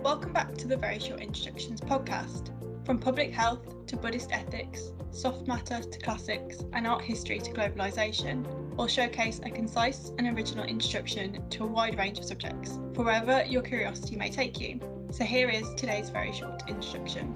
Welcome back to the Very Short Introductions podcast. From public health to Buddhist ethics, soft matter to classics, and art history to globalisation, we'll showcase a concise and original introduction to a wide range of subjects, for wherever your curiosity may take you. So here is today's very short introduction.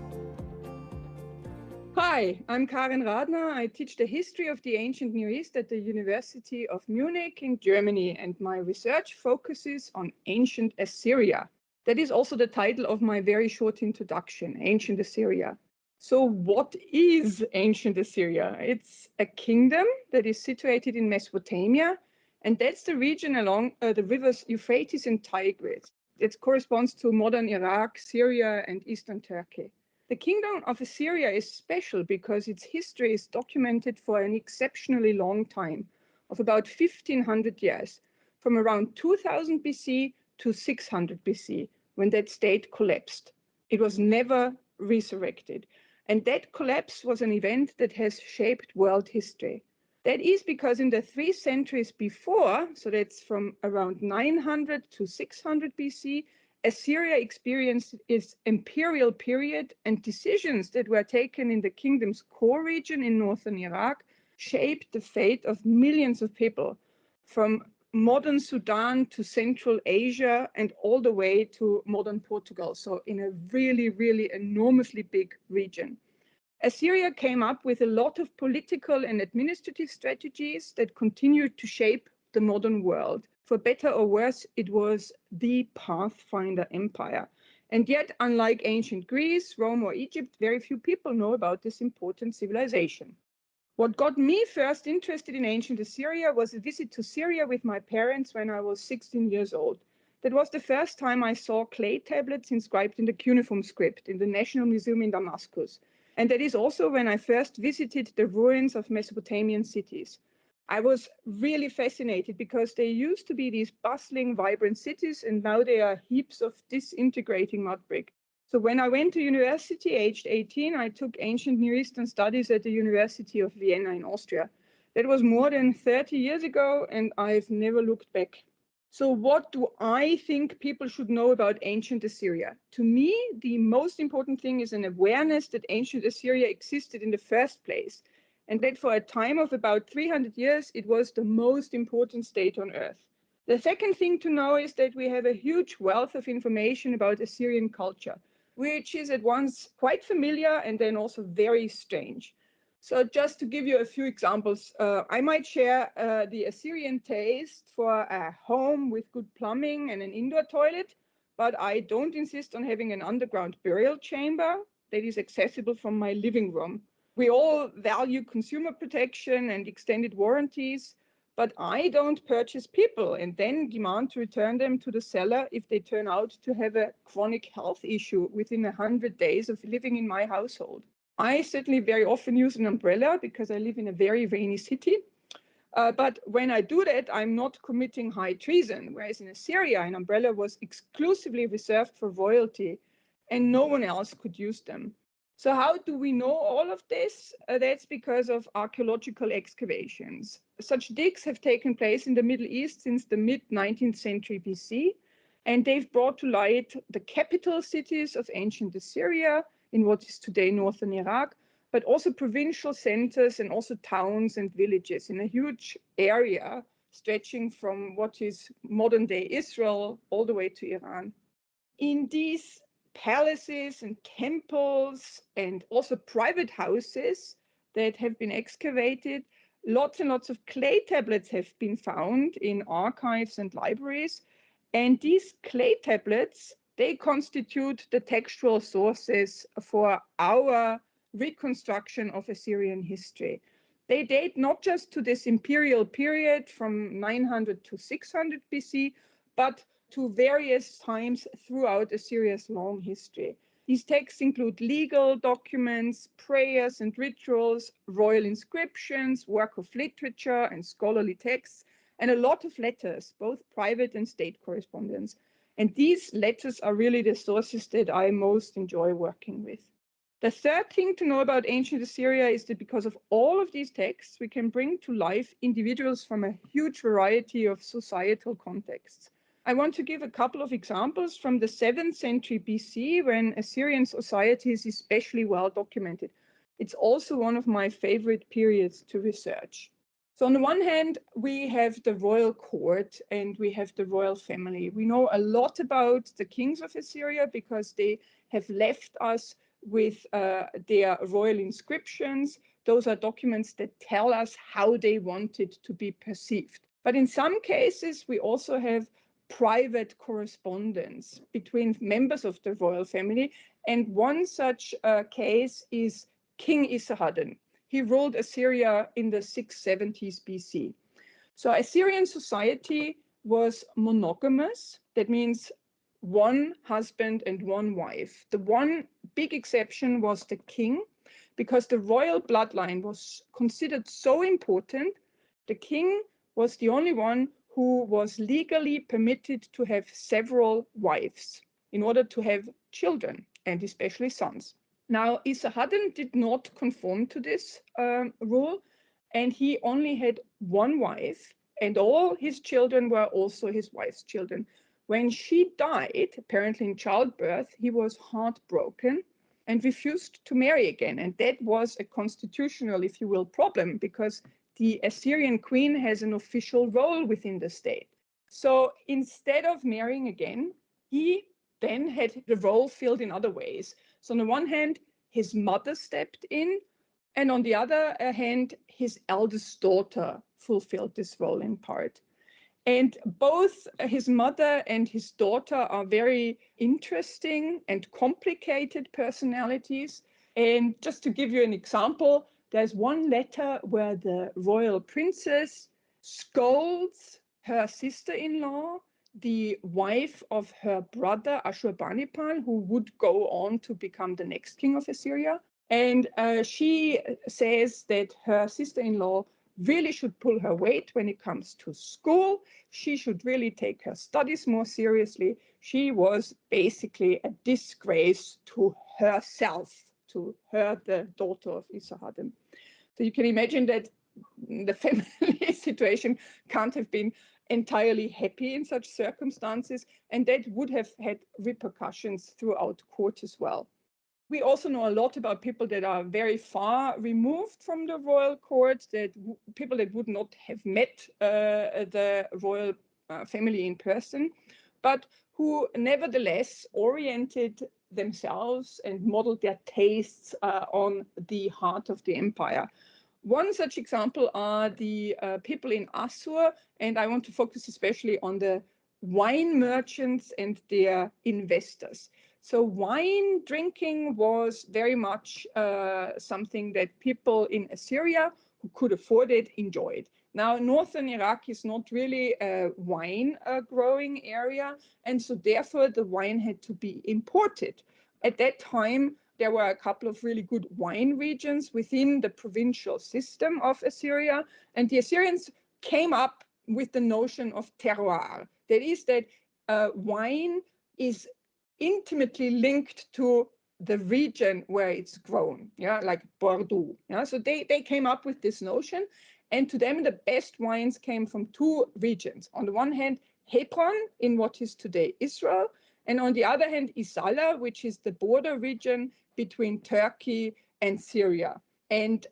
Hi, I'm Karin Radner. I teach the history of the ancient Near East at the University of Munich in Germany, and my research focuses on ancient Assyria. That is also the title of my very short introduction, Ancient Assyria. So what is ancient Assyria? It's a kingdom that is situated in Mesopotamia, and that's the region along the rivers Euphrates and Tigris. It corresponds to modern Iraq, Syria, and eastern Turkey. The kingdom of Assyria is special because its history is documented for an exceptionally long time, of about 1500 years, from around 2000 BC to 600 BC, when that state collapsed. It was never resurrected. And that collapse was an event that has shaped world history. That is because in the 3 centuries before, so that's from around 900 to 600 BC, Assyria experienced its imperial period, and decisions that were taken in the kingdom's core region in northern Iraq shaped the fate of millions of people, from modern Sudan to Central Asia and all the way to modern Portugal, so in a really enormously big region. Assyria came up with a lot of political and administrative strategies that continued to shape the modern world. For better or worse, it was the pathfinder empire. And yet, unlike ancient Greece, Rome, or Egypt, very few people know about this important civilization. What got me first interested in ancient Assyria was a visit to Syria with my parents when I was 16 years old. That was the first time I saw clay tablets inscribed in the cuneiform script in the National Museum in Damascus. And that is also when I first visited the ruins of Mesopotamian cities. I was really fascinated because they used to be these bustling, vibrant cities, and now they are heaps of disintegrating mud brick. So when I went to university, aged 18, I took ancient Near Eastern studies at the University of Vienna in Austria. That was more than 30 years ago, and I've never looked back. So what do I think people should know about ancient Assyria? To me, the most important thing is an awareness that ancient Assyria existed in the first place, and that for a time of about 300 years, it was the most important state on earth. The second thing to know is that we have a huge wealth of information about Assyrian culture, which is at once quite familiar and then also very strange. So just to give you a few examples, I might share the Assyrian taste for a home with good plumbing and an indoor toilet, but I don't insist on having an underground burial chamber that is accessible from my living room. We all value consumer protection and extended warranties, but I don't purchase people and then demand to return them to the seller if they turn out to have a chronic health issue within 100 days of living in my household. I certainly very often use an umbrella because I live in a very rainy city. But when I do that, I'm not committing high treason, whereas in Assyria, an umbrella was exclusively reserved for royalty and no one else could use them. So how do we know all of this? That's because of archaeological excavations. Such digs have taken place in the Middle East since the mid-19th century BC, and they've brought to light the capital cities of ancient Assyria in what is today northern Iraq, but also provincial centers and also towns and villages in a huge area stretching from what is modern-day Israel all the way to Iran. In these palaces and temples and also private houses that have been excavated, lots and lots of clay tablets have been found in archives and libraries. And these clay tablets, they constitute the textual sources for our reconstruction of Assyrian history. They date not just to this imperial period from 900 to 600 BC, but to various times throughout Assyria's long history. These texts include legal documents, prayers and rituals, royal inscriptions, work of literature and scholarly texts, and a lot of letters, both private and state correspondence. And these letters are really the sources that I most enjoy working with. The third thing to know about ancient Assyria is that because of all of these texts, we can bring to life individuals from a huge variety of societal contexts. I want to give a couple of examples from the 7th century BC, when Assyrian society is especially well documented. It's also one of my favorite periods to research. So on the one hand, we have the royal court and we have the royal family. We know a lot about the kings of Assyria because they have left us with their royal inscriptions. Those are documents that tell us how they wanted to be perceived. But in some cases, we also have private correspondence between members of the royal family. And one such case is King Esarhaddon. He ruled Assyria in the 670s BC. So Assyrian society was monogamous. That means one husband and one wife. The one big exception was the king, because the royal bloodline was considered so important. The king was the only one who was legally permitted to have several wives in order to have children, and especially sons. Now, Esarhaddon did not conform to this rule, and he only had one wife, and all his children were also his wife's children. When she died, apparently in childbirth, he was heartbroken and refused to marry again. And that was a constitutional, if you will, problem, because the Assyrian queen has an official role within the state. So instead of marrying again, he then had the role filled in other ways. So on the one hand, his mother stepped in, and on the other hand, his eldest daughter fulfilled this role in part. And both his mother and his daughter are very interesting and complicated personalities. And just to give you an example, there's one letter where the royal princess scolds her sister-in-law, the wife of her brother Ashurbanipal, who would go on to become the next king of Assyria. And she says that her sister-in-law really should pull her weight when it comes to school. She should really take her studies more seriously. She was basically a disgrace to herself, to her, the daughter of Esarhaddon. So you can imagine that the family situation can't have been entirely happy in such circumstances, and that would have had repercussions throughout court as well. We also know a lot about people that are very far removed from the royal court, that people that would not have met the royal family in person, but who nevertheless oriented themselves and modeled their tastes on the heart of the empire. One such example are the people in Assur, and I want to focus especially on the wine merchants and their investors. So wine drinking was very much something that people in Assyria who could afford it enjoyed. Now, northern Iraq is not really a wine growing area, and so therefore the wine had to be imported. At that time, there were a couple of really good wine regions within the provincial system of Assyria, and the Assyrians came up with the notion of terroir. That is that wine is intimately linked to the region where it's grown, like Bordeaux. So they came up with this notion, and to them the best wines came from two regions. On the one hand, Hebron in what is today Israel, and on the other hand, Isala, which is the border region between Turkey and Syria. And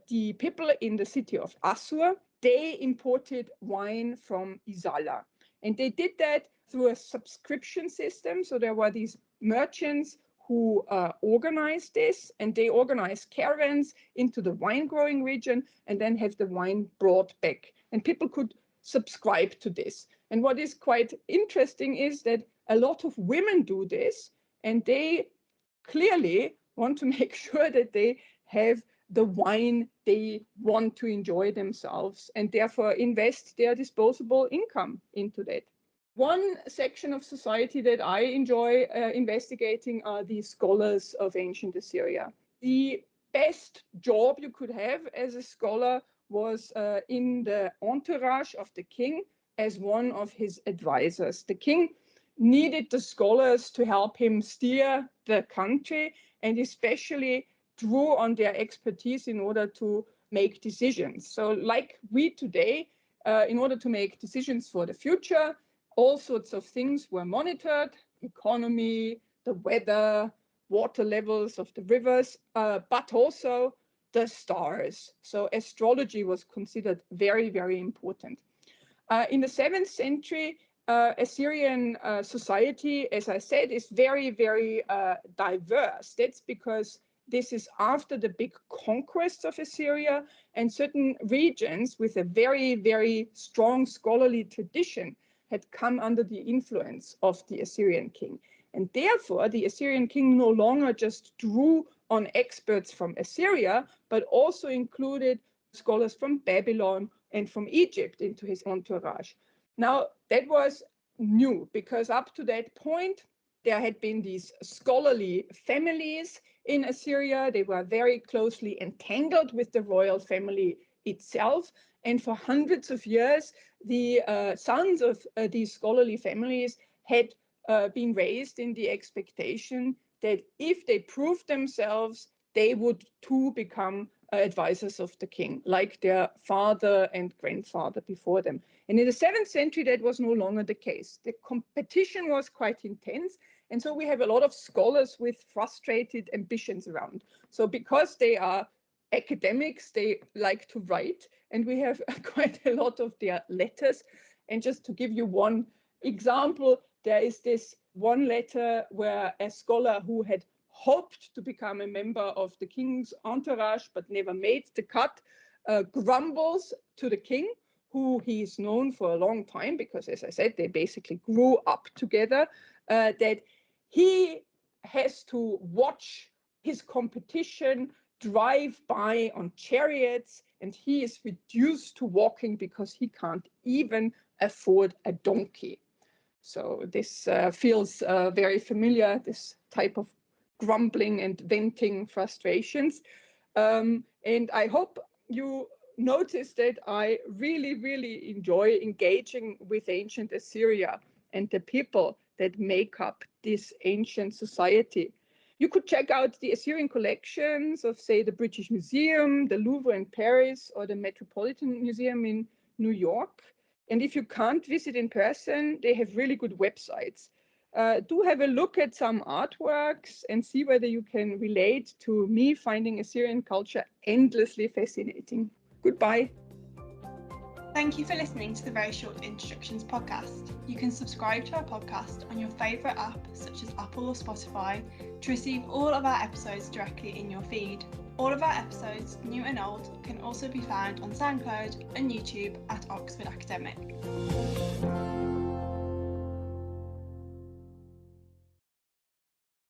the people in the city of Assur, they imported wine from Isala. And they did that through a subscription system. So there were these merchants who organized this, and they organized caravans into the wine growing region and then have the wine brought back. And people could subscribe to this. And what is quite interesting is that a lot of women do this, and they clearly want to make sure that they have the wine they want to enjoy themselves, and therefore invest their disposable income into that. One section of society that I enjoy investigating are the scholars of ancient Assyria. The best job you could have as a scholar was in the entourage of the king as one of his advisors. The king needed the scholars to help him steer the country, and especially drew on their expertise in order to make decisions. So like we today, in order to make decisions for the future, all sorts of things were monitored: economy, the weather, water levels of the rivers, but also the stars. So astrology was considered very, very important. In the 7th century, Assyrian society, as I said, is very, very diverse. That's because this is after the big conquests of Assyria, and certain regions with a very, very strong scholarly tradition had come under the influence of the Assyrian king. And therefore, the Assyrian king no longer just drew on experts from Assyria, but also included scholars from Babylon and from Egypt into his entourage. Now, that was new, because up to that point, there had been these scholarly families in Assyria. They were very closely entangled with the royal family itself. And for hundreds of years, the sons of these scholarly families had been raised in the expectation that if they proved themselves, they would too become advisors of the king, like their father and grandfather before them. And in the 7th century, that was no longer the case. The competition was quite intense. And so we have a lot of scholars with frustrated ambitions around. So because they are academics, they like to write, and we have quite a lot of their letters. And just to give you one example, there is this one letter where a scholar who had hoped to become a member of the king's entourage but never made the cut grumbles to the king, who he is known for a long time, because, as I said, they basically grew up together, that he has to watch his competition drive by on chariots, and he is reduced to walking because he can't even afford a donkey. So this feels very familiar, this type of grumbling and venting frustrations. And I hope you notice that I really, really enjoy engaging with ancient Assyria and the people that make up this ancient society. You could check out the Assyrian collections of, say, the British Museum, the Louvre in Paris, or the Metropolitan Museum in New York. And if you can't visit in person, they have really good websites. Do have a look at some artworks and see whether you can relate to me finding Assyrian culture endlessly fascinating. Goodbye. Thank you for listening to the Very Short Introductions podcast. You can subscribe to our podcast on your favourite app, such as Apple or Spotify, to receive all of our episodes directly in your feed. All of our episodes, new and old, can also be found on SoundCloud and YouTube at Oxford Academic.